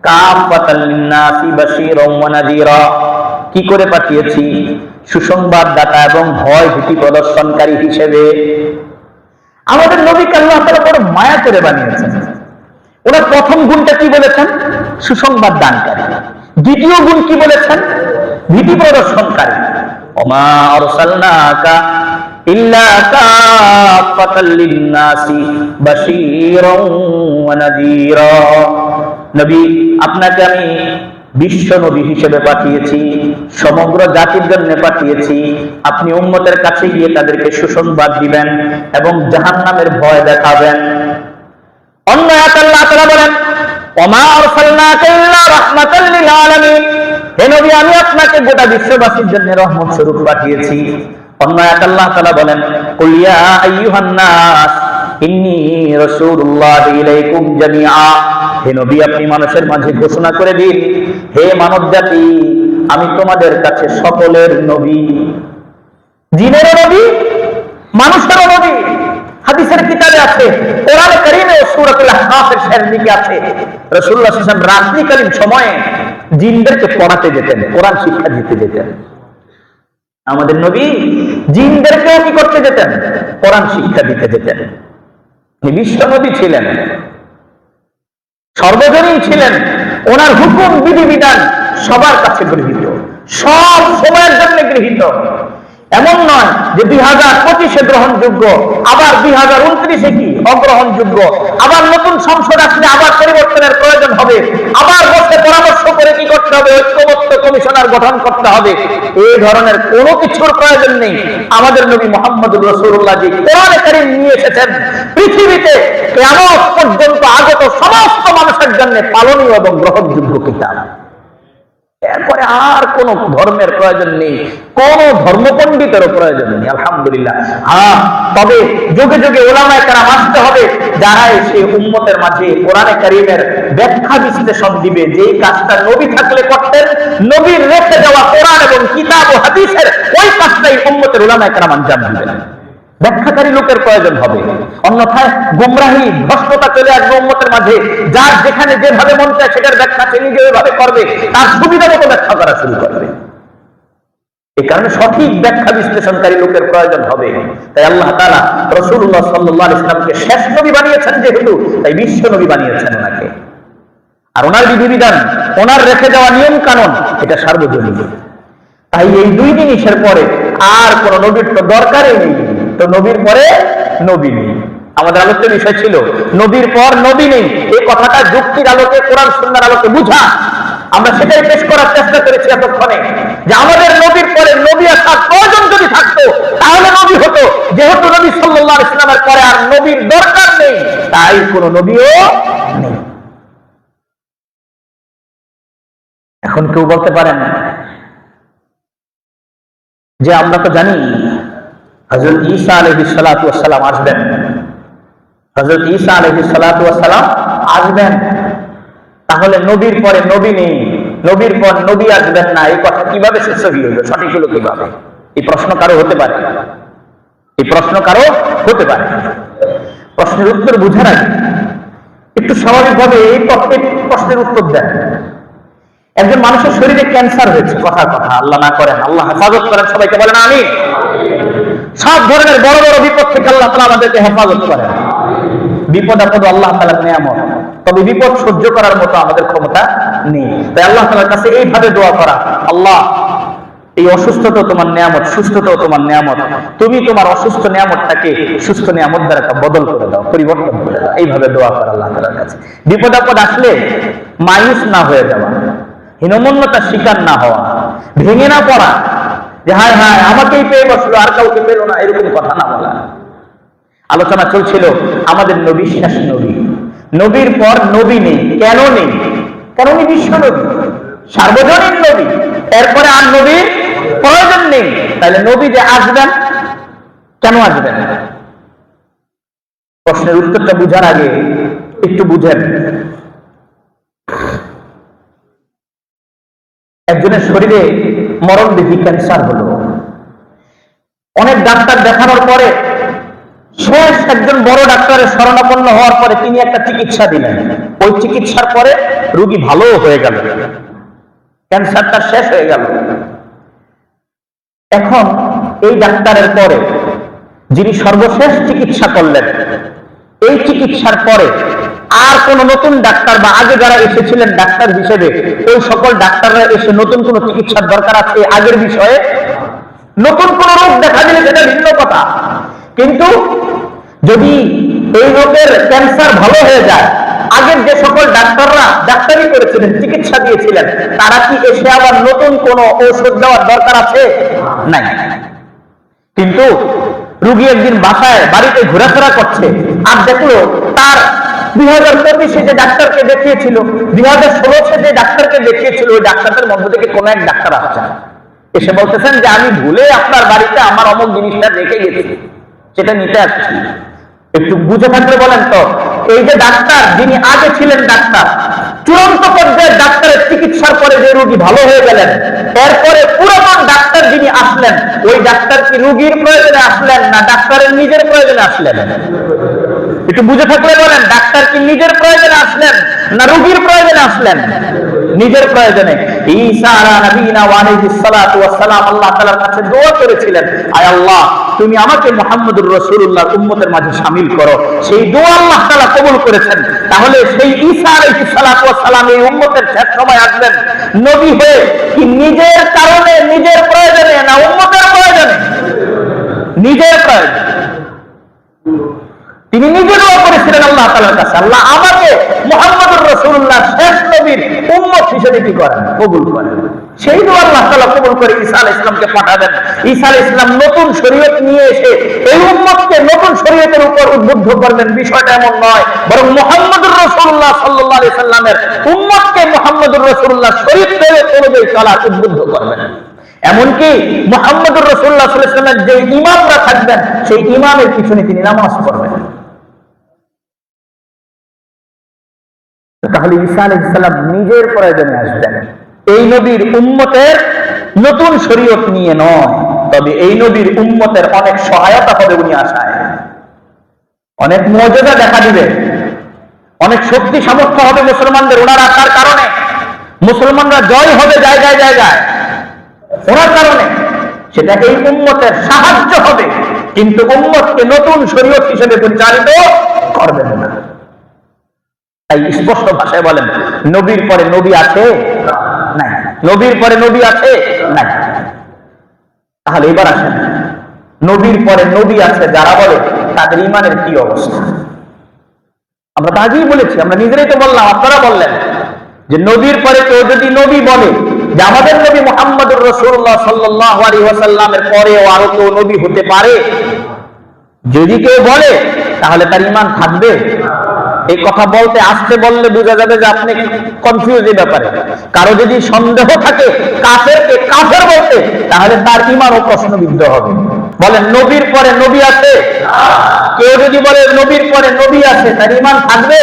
কাফাতাল লিন্নাসি বাশীরাও ওয়া নাযীরা। কি করে পাঠিয়েছি? সুসংবাদদাতা এবং ভয় ভীতি প্রদর্শনকারী হিসেবে। আমাদের নবীকে আল্লাহ তাআলা বড় মায়া করে বানিয়েছেন। ওনার প্রথম গুণটা কি বলেছেন? সুসংবাদ দানকারী। দ্বিতীয় গুণ কি বলেছেন? ভীতি প্রদর্শনকারী। ওমা আরসালনাকা ইল্লা কাফাতাল লিন্নাসি বাশীরাও ওয়া নাযীরা। নবী, আপনাকে আমি বিশ্ব নবী হিসেবে পাঠিয়েছি, সমগ্র জাতির জন্য পাঠিয়েছি। আপনি উম্মতের কাছে গিয়ে তাদেরকে সুসংবাদ দিবেন এবং জাহান্নামের ভয় দেখাবেন। অন্য আয়াতে আল্লাহ তাআলা বলেন, ওমা আরসালনাকা ইল্লা রাহমাতাল লিল আলামিন। হে নবী, আমি আপনাকে গোটা বিশ্ববাসীর জন্য রহমত স্বরূপ পাঠিয়েছি। অন্য আয়াতে আল্লাহ তাআলা বলেন, কুল ইয়া আইয়ুহান নাস ইন্নী রাসূলুল্লাহি ইলাইকুম জামিআ। হে নবী, আপনি মানুষের মাঝে ঘোষণা করে দিন, হে মানব জাতি, আমি তোমাদের কাছে সকলের নবী। জিনেরও নবী, মানুষেরও নবী। হাদিসের কিতাবে আছে, কোরআনে কারীমে সূরাতুল আহকাফের শেষের দিকে আছে, রাসূলুল্লাহ সাল্লাল্লাহু আলাইহি ওয়াসাল্লাম রাত্রিকালীন সময়ে জিনদেরকে পড়াতে যেতেন, কোরআন শিক্ষা দিতে যেতেন। আমাদের নবী জিনদেরকেও কি করতে যেতেন? কোরআন শিক্ষা দিতে যেতেন। তিনি বিশ্ব নবী ছিলেন, সর্বজনীন ছিলেন। ওনার হুকুম বিধিবিধান সবার কাছে গৃহীত, সব সময়ের জন্য গৃহীত। এমন নয় যে 2025-এ গ্রহণযোগ্য, আবার 2029-এ কি অগ্রহণযোগ্য, আবার নতুন সংসদ আসলে আবার পরিবর্তনের প্রয়োজন হবে, আবার বসে পরামর্শ করে কি করতে হবে, ঐক্যবদ্ধ কমিশনার গঠন করতে হবে। এই ধরনের কোনো কিছুর প্রয়োজন নেই। আমাদের নবী মুহাম্মদুর রাসূলুল্লাহ জি কোরআনে কারীম নিয়ে এসেছেন পৃথিবীতে কিয়ামত পর্যন্ত আগত সমস্ত মানুষের জন্য পালনীয় এবং গ্রহণযোগ্য কিতাব। এরপরে আর কোন ধর্মের প্রয়োজন নেই, কোন ধর্মপণ্ডিতেরও প্রয়োজন নেই। আলহামদুলিল্লাহ। হ্যাঁ, তবে যুগে যুগে উলামায়ে কেরাম আসতে হবে, যারা এসে উম্মতের মাঝে কোরআনে কারীমের ব্যাখ্যা বিশ্লেষণ দিবে। যেই কাজটা নবী থাকলে করতেন, নবীর রেখে যাওয়া কোরআন এবং কিতাব ও হাদিসের ওই কাজটাই উম্মতের উলামায়ে কেরাম আঞ্জাম দিবেন। ব্যাখ্যাকারী লোকের প্রয়োজন হবে, অন্যথায় গুমরাহি ভ্রষ্টতা চলে আসবে উম্মতের মাঝে। যার যেখানে যেভাবে মন চায় সেটার ব্যাখ্যা সে নিজে ওইভাবে করবে, তার সুবিধা মতো ব্যাখ্যা করা শুরু করবে। এই কারণে সঠিক ব্যাখ্যা বিশ্লেষণকারী লোকের প্রয়োজন হবে। তাই আল্লাহ তাআলা রাসূলুল্লাহ সাল্লাল্লাহু আলাইহি ওয়াসাল্লামকে শেষ নবী বানিয়েছেন, যেহেতু তাই বিশ্ব নবী বানিয়েছেন ওনাকে। আর ওনার বিধিবিধান, ওনার রেখে যাওয়া নিয়ম কানুন, এটা সার্বজনীন। তাই এই দুই জিনিসের পরে আর কোন নবীর তো দরকারই নেই। তো নবীর পরে নবী নেই। আমাদের আলোচ্য বিষয় ছিল নবীর পর নবী নেই। এই কথাটা যুক্তির আলোকে, কোরআন সুন্নাহর আলোকে বুঝা, আমরা সেটাই পেশ করার চেষ্টা করেছি এতক্ষণে, যে আমাদের নবীর পরে নবী আসার প্রয়োজন যদি থাকতো তাহলে নবী হতো। যেহেতু নবী সাল্লাল্লাহু আলাইহি ওয়াসাল্লামের পরে আর নবীর দরকার নেই, তাই কোন নবীও নেই। এখন কেউ বলতে পারেন যে আমরা তো জানি হযরত ঈসা আলাইহিস সালাতু ওয়াস সালাম আসবেন, হযরত ঈসা আলাইহিস সালাতু ওয়াস সালাম আসবেন, তাহলে নবীর পরে নবী নেই, নবীর পর নবী আসবেন না, এই কথা কিভাবে সহি হলো, সঠিক হলো কিভাবে? এই প্রশ্ন কারো হতে পারে, এই প্রশ্ন কারো হতে পারে। প্রশ্নের উত্তর বুঝার আগে একটু স্বাভাবিকভাবে এই প্রশ্নের উত্তর দেন। একজন মানুষের শরীরে ক্যান্সার হয়েছে, কথা আল্লাহ না করেন, আল্লাহ হেফাজত করেন, সবাইকে বলেন আমিন। সব ধরনের বড় বড় বিপদ থেকে আল্লাহ তাআলা আমাদেরকে হেফাজত করেন। বিপদ আপদ আল্লাহ তাআলার নিয়ামত, তবে বিপদ সহ্য করার মতো আমাদের ক্ষমতা নেই। তাই আল্লাহ তাআলার কাছে এইভাবে দোয়া করা, আল্লাহ এই অসুস্থতা তোমার নিয়ামত, সুস্থতাও তোমার নিয়ামত, তুমি তোমার অসুস্থ নিয়ামতটাকে সুস্থ নিয়ামত দ্বারা একটা বদল করে দাও, পরিবর্তন করে দাও। এইভাবে দোয়া করা আল্লাহ তাআলার কাছে। বিপদ আপদ আসলে মায়ুস না হয়ে যাওয়া, হীনমন্যতার শিকার না হওয়া, ভেঙে না পড়া যে হায় হায় আমাকেই পেয়ে বসলো আর কাউকে পেল না, এরকম কথা না বলা। আলোচনা চলছিল আমাদের নবী শেষ নবী, নবীর পর নবী নেই। কেন নেই? কারণ উনি বিশ্ব নবী, সার্বজনীন নবী, এরপরে আর নবীর প্রয়োজন নেই। তাহলে নবী যে আসবেন, কেন আসবেন? প্রশ্নের উত্তরটা বুঝার আগে একটু বুঝেন। একজনের শরীরে মরণবেদী ক্যান্সার হলো, অনেক ডাক্তার দেখানোর পরে শেষ একজন বড় ডাক্তারের শরণাপন্ন হওয়ার পরে তিনি একটা চিকিৎসা দিলেন। ওই চিকিৎসার পরে রোগী ভালো হয়ে গেল, ক্যান্সারটা শেষ হয়ে গেল। এখন এই ডাক্তারের পরে যিনি সর্বশেষ চিকিৎসা করলেন, এই চিকিৎসার পরে আর কোন নতুন ডাক্তার বা আগে যারা এসেছিলেন ডাক্তার হিসেবে, ওই সকল ডাক্তাররা এসে নতুন কোন চিকিৎসার দরকার আছে আগের বিষয়ে? নতুন কোন রোগ দেখা দিলে সেটা ভিন্ন কথা, কিন্তু যদি এই রোগের ক্যান্সার ভালো হয়ে যায়, আগের যে সকল ডাক্তাররা ডাক্তারি করেছিলেন, চিকিৎসা দিয়েছিলেন, তারা কি এসে আবার নতুন কোন ঔষধ দেওয়ার দরকার আছে? নাই। কিন্তু রোগী একদিন বাড়িতে ঘোরাফেরা করছে, আর দেখলো তার 2025 যে ডাক্তারকে দেখিয়েছিল, 2016 যে ডাক্তারকে দেখিয়েছিল, ওই ডাক্তারদের মধ্য থেকে কোন এক ডাক্তার আসছেন, এসে বলতেছেন যে আমি ভুলে আপনার বাড়িতে আমার অমুক জিনিসটা রেখে গেছি, সেটা নিতে আসছি। একটু বুঝে থাকলে বলেন তো, এই যে ডাক্তার যিনি আগে ছিলেন ডাক্তার, চূড়ান্ত পর্যায়ের ডাক্তারের চিকিৎসার পরে যে রোগী ভালো হয়ে গেলেন, এরপরে পুরাতন ডাক্তার যিনি আসলেন, ওই ডাক্তার কি রোগীর প্রয়োজনে আসলেন না ডাক্তারের নিজের প্রয়োজনে আসলেন? একটু বুঝে থাকলে বলেন, ডাক্তার কি নিজের প্রয়োজনে আসলেন না রোগীর প্রয়োজনে আসলেন? নিজের প্রয়োজনে। ঈসা নবীনা আলাইহিস সালাতু ওয়াস সালাম আল্লাহ তাআলার কাছে দোয়া করেছিলেন, আয় আল্লাহ তুমি আমাকে মুহাম্মদুর রাসূলুল্লাহর উম্মতের মাঝে শামিল করো। সেই দোয়া আল্লাহ তাআলা কবুল করেছেন। তাহলে সেই ঈসা আলাইহিস সালাতু ওয়াস সালাম এই উম্মতের শেষ সময় আসবেন নবী হয়ে, কি নিজের কারণে, নিজের প্রয়োজনে না উম্মতের প্রয়োজনে? নিজের প্রয়োজনে। তিনি নিজে দোয়া করেছিলেন আল্লাহ তাআলার কাছে, আল্লাহ আমাকে মুহাম্মদুর রাসূলুল্লাহ শেষ নবীর উম্মত হিসেবে কি করেন? কবুল করেন। সেই দোয়া আল্লাহ তাআলা কবুল করে ঈসা আলাইহিস সালামকে পাঠাবেন। ঈসা আলাইহিস সালাম নতুন শরীয়ত নিয়ে এসে এই উম্মতকে নতুন শরীয়তের উপর উদ্বুদ্ধ করবেন। বিষয়টা এমন নয়, বরং মুহাম্মদুর রাসূলুল্লাহ সাল্লাল্লাহু আলাইহি সাল্লামের উম্মতকে মুহাম্মদুর রাসূলুল্লাহ শরীয়ত অনুযায়ী চলার উদ্বুদ্ধ করবেন। এমনকি মুহাম্মদুর রাসূলুল্লাহ সাল্লাল্লাহু আলাইহি ওয়াসাল্লামের যে ইমামরা থাকবেন, সেই ইমামের পিছনে তিনি নামাজ পড়বেন। তাহলে ঈসা আলাইহিস সালাম নিজের প্রয়োজনে আসবেন, এই নবীর উম্মতের নতুন শরীয়ত নিয়ে নয়। তবে এই নবীর উম্মতের অনেক সহায়তা হবে উনি আসায়, অনেক মুজিজা দেখা দিবে, অনেক শক্তি সামর্থ্য হবে মুসলমানদের ওনার আসার কারণে। মুসলমানরা জয় হবে জায়গায় জায়গায় ওনার কারণে, সেটা এই উম্মতের সাহায্য হবে, কিন্তু উম্মতকে নতুন শরীয়ত হিসেবে পরিচালিত করবেন না। তাই স্পষ্ট ভাষায় বলেন, নবীর পরে নবী আছে? নাই। নবীর পরে নবী আছে? নাই। তাহলে এবার আসেন, নবীর পরে নবী আছে যারা বলে, তাদের ঈমানের কি অবস্থা? আমরা তো আগেই বলেছি, আমরা নিজেরাই তো বললাম, আপনারা বললেন যে নবীর পরে কেউ যদি নবী বলে যে আমাদের নবী মুহাম্মদুর রাসূলুল্লাহ সাল্লাল্লাহু আলাইহি ওয়াসাল্লামের পরেও আরো কেউ নবী হতে পারে, যদি কেউ বলে, তাহলে তার ঈমান থাকবে? এই কথা বলতে আসতে বললে বোঝা যাবে যে আপনি কনফিউজ এই ব্যাপারে। কারো যদি সন্দেহ থাকে কাফেরকে কাফের বলতে, তাহলে তার ঈমানও প্রশ্নবিদ্ধ হবে। বলেন, নবীর পরে নবী আছে? কেউ যদি বলে নবীর পরে নবী আছে, তার ঈমান থাকবে?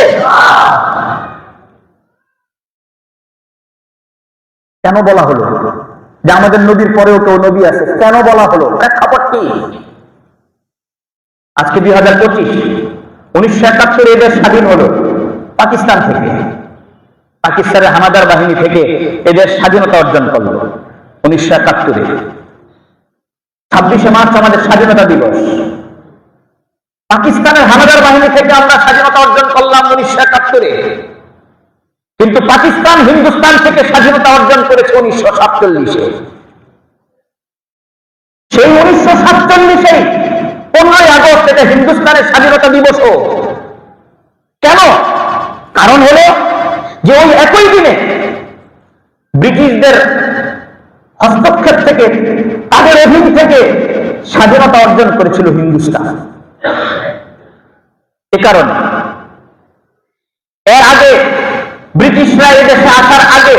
কেন বলা হলো যে আমাদের নবীর পরেও কেউ নবী আছে? কেন বলা হলো? প্রেক্ষাপট কি? আজকে 2025, 1971 এদের স্বাধীন হলো পাকিস্তান থেকে, পাকিস্তানের হানাদার বাহিনী থেকে এদের স্বাধীনতা অর্জন করলো 1971। 26শে মার্চ আমাদের স্বাধীনতা দিবস। পাকিস্তানের হানাদার বাহিনী থেকে আমরা স্বাধীনতা অর্জন করলাম 1971-এ, কিন্তু পাকিস্তান হিন্দুস্তান থেকে স্বাধীনতা অর্জন করেছে 1947-এ। সেই 1947-এই 15ই আগস্ট এটা হিন্দুস্তানের স্বাধীনতা দিবস। কেন? কারণ হলো যে ওই একই দিনে ব্রিটিশদের হস্তক্ষেপ থেকে, তাদের অধীন থেকে স্বাধীনতা অর্জন করেছিল হিন্দুস্তান। এ কারণে এর আগে ব্রিটিশরা এই দেশে আসার আগে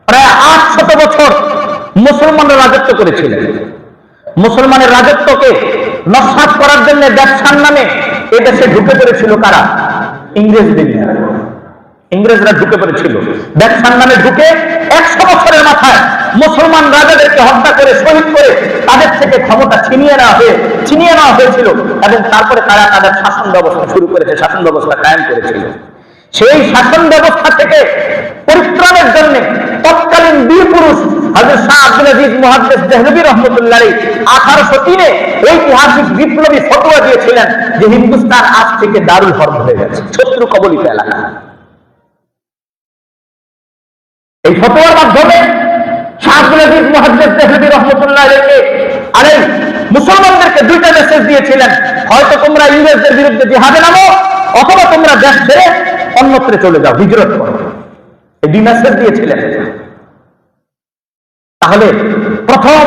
প্রায় 800 বছর মুসলমানরা রাজত্ব করেছিলেন। মুসলমানের রাজত্বকে নস্যাৎ করার জন্য ব্যবসার নামে এ দেশে ঢুকে পড়েছিল কারা? ইংরেজরা ঢুকে পড়েছিল ব্যবসার নামে। ঢুকে 100 বছরের মাথায় মুসলমান রাজাদেরকে হত্যা করে, শহীদ করে তাদের থেকে ক্ষমতা ছিনিয়ে নেওয়া হয়েছিল, এবং তারপরে তারা তাদের শাসন ব্যবস্থা শুরু করেছে, শাসন ব্যবস্থা কায়েম করেছিল। সেই শাসন ব্যবস্থা থেকে পরিত্রাণের জন্য তৎকালীন বীর পুরুষ হযরত শাহ আব্দুল আজিজ মুহাদ্দিস দেহলভী রাহমাতুল্লাহ আলাইহি 1803-এ ঐতিহাসিক বিপ্লবী ফতোয়া দিয়েছিলেন যে হিন্দুস্তান আজ থেকে দারুল হরব হয়ে গেছে, শত্রু কবলিত এলাকা। এই ফতোয়ার মাধ্যমে শাহ আব্দুল আজিজ মুহাদ্দিস দেহলভী রাহমাতুল্লাহ আলাইহি মুসলমানদেরকে দুইটা মেসেজ দিয়েছিলেন, হয়তো তোমরা ইংরেজদের বিরুদ্ধে জিহাদে নামো, অথবা তোমরা দেশ ছেড়ে অন্যত্রে চলে যাও, হিজরত করো। এই দুই মেসেজ দিয়েছিলেন। তাহলে প্রথম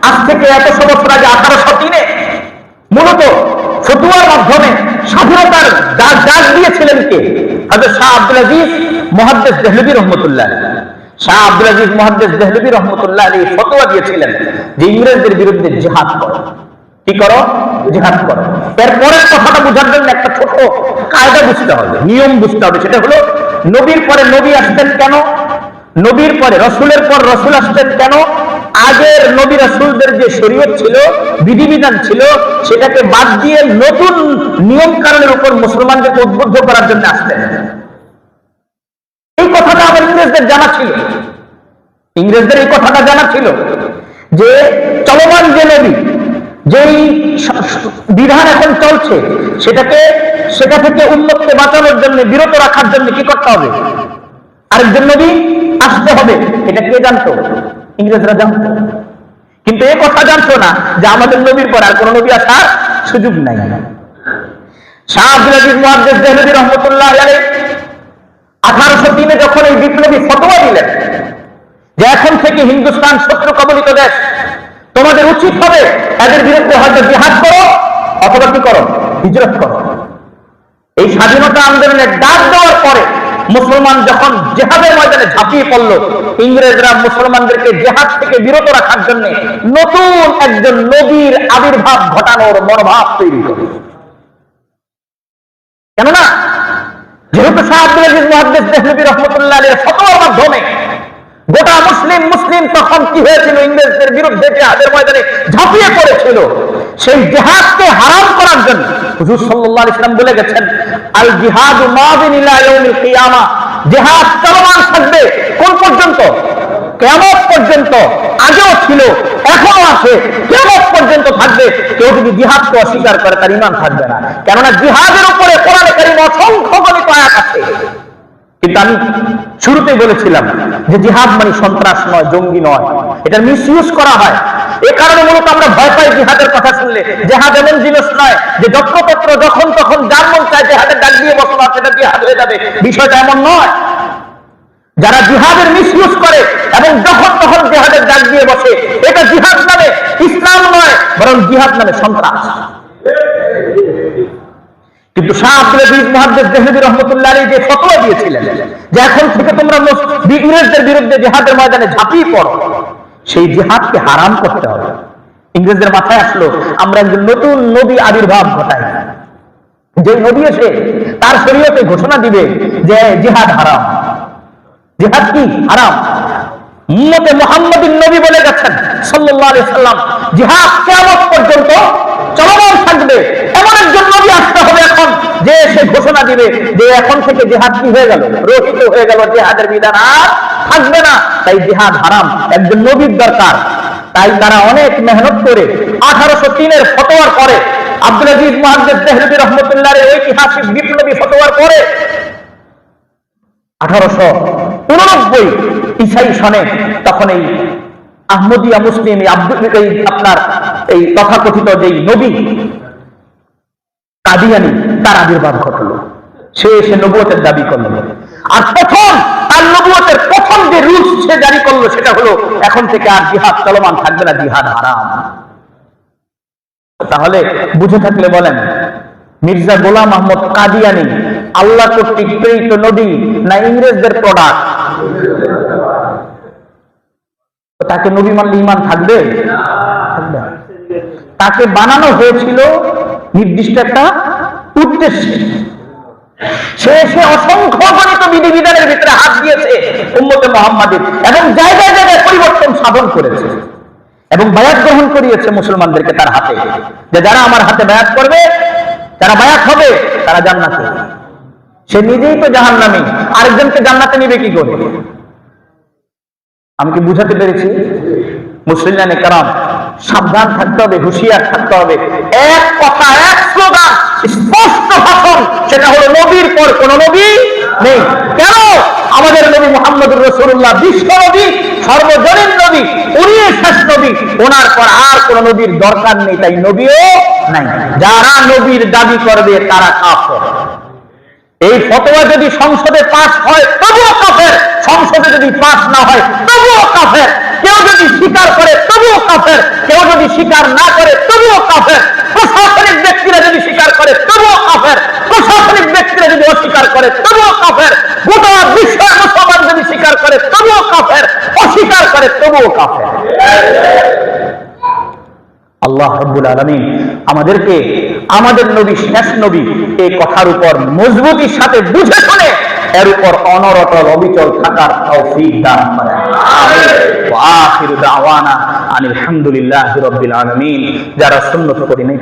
আজ থেকে 100 বছর আগে 1803-এ মূলত ফতোয়ার মাধ্যমে স্বাধীনতার ডাক দিয়েছিলেন কে? হযরত শাহ আব্দুল আজিজ মুহাদ্দিস দেহলভী রাহমাতুল্লাহ আলাইহি। শাহ আব্দুল আজিজ মুহাদ্দিস দেহলভী রাহমাতুল্লাহ আলাইহি ফতোয়া দিয়েছিলেন যে ইংরেজদের বিরুদ্ধে জিহাদ করো। কি করো? জিহাদ করো। এর পরের কথাটা বোঝার জন্য একটা ছোট কায়দা বুঝতে হবে, নিয়ম বুঝতে হবে। সেটা হলো নবীর পরে নবী আসতেন কেন, নবীর পরে রসুলের পর রসুল আসতেন কেন, আগের নবী রাসূলদের যে শরীয়ত ছিল, বিধিবিধান ছিল, সেটাকে বাদ দিয়ে নতুন নিয়ম কানুনের উপর মুসলমানদেরকে উদ্বুদ্ধ করার জন্য আসতেন। এই কথাটা আবার ইংরেজদের জানা ছিল। ইংরেজদের এই কথাটা জানা ছিল যে চলমান যে নবী, যেই বিধান এখন চলছে, সেটা থেকে উম্মতকে বাঁচানোর জন্য, বিরত রাখার জন্য কি করতে হবে? আরেকজন নবী আসতে হবে। এটা কে জানতো? ইংরেজরা জানতো। কিন্তু এই কথা জানতো না যে আমাদের নবীর পর আর কোন নবী আসার সুযোগ নাই। শাহ আব্দুল আজিজ মুহাদ্দিস দেহলভী রাহমাতুল্লাহ আলাইহি 1803-এ যখন এই বিপ্লবী ফতোয়া দিলেন যে এখন থেকে হিন্দুস্তান শত্রু কবলিত দেশ, তোমাদের উচিত হবে এদের বিরুদ্ধে হয়তো জিহাদ করো অথবা কি করো? হিজরত করো। এই স্বাধীনতা আন্দোলনের ডাক দেওয়ার পরে মুসলমান যখন জিহাদের ময়দানে ঝাঁপিয়ে পড়ল, ইংরেজরা মুসলমানদেরকে জিহাদ থেকে বিরত রাখার জন্য নতুন একজন নবীর আবির্ভাব ঘটানোর মনোভাব তৈরি করল। কেননা যেহেতু শাহ আব্দুল আজিজ মুহাদ্দিস দেহলভী রাহমাতুল্লাহ আলাইহির ফতোয়ার মাধ্যমে গোটা মুসলিম তখন কি হয়েছিল? ইংরেজদের বিরুদ্ধে জিহাদের ময়দানে ঝাঁপিয়ে পড়েছিল। সেই জিহাদকে হারাম করার জন্য হুজুর সাল্লাল্লাহু আলাইহি ওয়াসাল্লাম বলে গেছেন, আল জিহাদু মাদিন ইলা ইয়াউমিল কিয়ামাহ, জিহাদ চলমান থাকবে কোন পর্যন্ত? কিয়ামত পর্যন্ত। আগেও ছিল, এখনো আছে, কিয়ামত পর্যন্ত থাকবে। কেউ যদি জিহাদকে অস্বীকার করে তার ঈমান থাকবে না। কেননা জিহাদের উপরে কোরআনে কারীমে অসংখ্য গণিত আয়াত আছে। কিন্তু আমি শুরুতেই বলেছিলাম যে জিহাদ মানে সন্ত্রাস নয়, জঙ্গি নয়, এটার মিসইউজ করা হয়। এ কারণে মূলত আমরা ভয় পাই জিহাদের কথা শুনলে। জিহাদ এমন জিনিস নয় যে যত্রতত্র যখন তখন যার মন চায় জিহাদের ডাক দিয়ে বসবাস, সেটা জিহাদ হয়ে যাবে, বিষয়টা এমন নয়। যারা জিহাদের মিসইউজ করে এবং যখন তখন জিহাদের ডাক দিয়ে বসে, এটা জিহাদ নামে ইসলাম নয়, বরং জিহাদ নামে সন্ত্রাস। কিন্তু শাহ আব্দুল আজিজ মুহাদ্দিস দেহলভী রাহমাতুল্লাহ আলাইহি যে ফতোয়া দিয়েছিলেন যে এখন থেকে তোমরা ইংরেজদের বিরুদ্ধে জিহাদের ময়দানে ঝাঁপিয়ে পড়ো, সেই জিহাদকে হারাম করতে হবে। ইংরেজদের মাথায় আসলো আমরা একজন নতুন নবী আবির্ভাব ঘটাই, যে নবী এসে তার শরীয়তে ঘোষণা দিবে যে জিহাদ হারাম। জিহাদ কি? হারাম। উম্মতে মুহাম্মাদিন নবী বলে গেছেন সাল্লাল্লাহু আলাইহি ওয়াসাল্লাম, জিহাদ কিয়ামত পর্যন্ত চলমান থাকবে। এমন একজন নবী আসতে হবে এখন যে সে ঘোষণা দিবে যে এখন থেকে জিহাদ কি হয়ে গেল? রহিত হয়ে গেল, জিহাদের বিধান আর থাকবে না। তাই জিহাদ হারাম। একজন নবীর দরকার। তাই তারা অনেক মেহনত করে 1803-এর ফতোয়ার পরে, আব্দুল আজিজ মুহাদ্দিস দেহলভী রহমাতুল্লাহর ঐতিহাসিক বিপ্লবী ফতোয়ার পরে 1889 ঈসাই সনে তখন এই আহমদিয়া মুসলিম আপনার এই তথাকথিত যেই নবী কাদিয়ানী তার আবির্ভাব ঘটলো। সে এসে নবুয়তের দাবি করলো, আর প্রথম তার নবুয়তের প্রথম যে রুলস সে জারি করলো সেটা হলো এখন থেকে আর জিহাদ চলমান থাকবে না, জিহাদ হারাম। তাহলে বুঝে থাকলে বলেন, মির্জা গোলাম আহমদ কাদিয়ানী আল্লাহ কর্তৃক প্রেরিত নবী না ইংরেজদের প্রোডাক্ট? তাকে নবী মানলে ঈমান থাকবে? থাকবে। তাকে বানানো হয়েছিল নির্দিষ্ট একটা উদ্দেশ্যে। সে অসংখ্য গণিত বিধিবিধানের ভিতরে হাত দিয়েছে উম্মতে মুহাম্মাদীর, এবং জায়গায় জায়গায় পরিবর্তন সাধন করেছে এবং বায়াত গ্রহণ করিয়েছে মুসলমানদেরকে তার হাতে, যে যারা আমার হাতে বায়াত করবে, যারা বায়াত হবে তারা জান্নাতে। সে নিজেই তো জাহান্নামী, আরেকজনকে জান্নাতে নিবে কি করে? আমি কি বুঝাতে পেরেছি? মুসলিমানে কারাম, সাবধান থাকতে হবে, হুঁশিয়ার থাকতে হবে। এক কথা, এক স্লোগান, স্পষ্ট ভাষণ, সেটা হলো নবীর পর কোন নবী নেই। কেন? আমাদের নবী মুহাম্মদুর রাসূলুল্লাহ বিশ্ব নবী, সর্বজনীন নবী, উনি শেষ নবী, ওনার পর আর কোন নবীর দরকার নেই, তাই নবীও নাই। যারা নবীর দাবি করবে তারা কাফের। এই ফতোয়া যদি সংসদে পাস হয় তবুও কাফের, সংসদে যদি পাস না হয় তবুও কাফের। কেউ যদি স্বীকার করে তবুও কাফের, কেউ যদি স্বীকার না করে তবুও কাফের। প্রশাসনিক ব্যক্তিরা যদি স্বীকার করে তবুও কাফের, প্রশাসনিক ব্যক্তিরা যদি অস্বীকার করে তবুও কাফের, গোটা বিশ্বের মুসলমান যদি স্বীকার করে তবুও কাফের, অস্বীকার করে তবুও কাফের। আল্লাহ রাব্বুল আলামিন আমাদেরকে আমাদের নবী শেষ নবী এই কথার উপর মজবুতির সাথে বুঝে শুনে এর উপর অনরটল অবিচল থাকার তৌফিক দান করেন। আমিন। ওয়া আখিরু দাওয়ানা আনিল হামদুলিল্লাহি রাব্বিল আলামিন। যারা সুন্নাত পড়েনি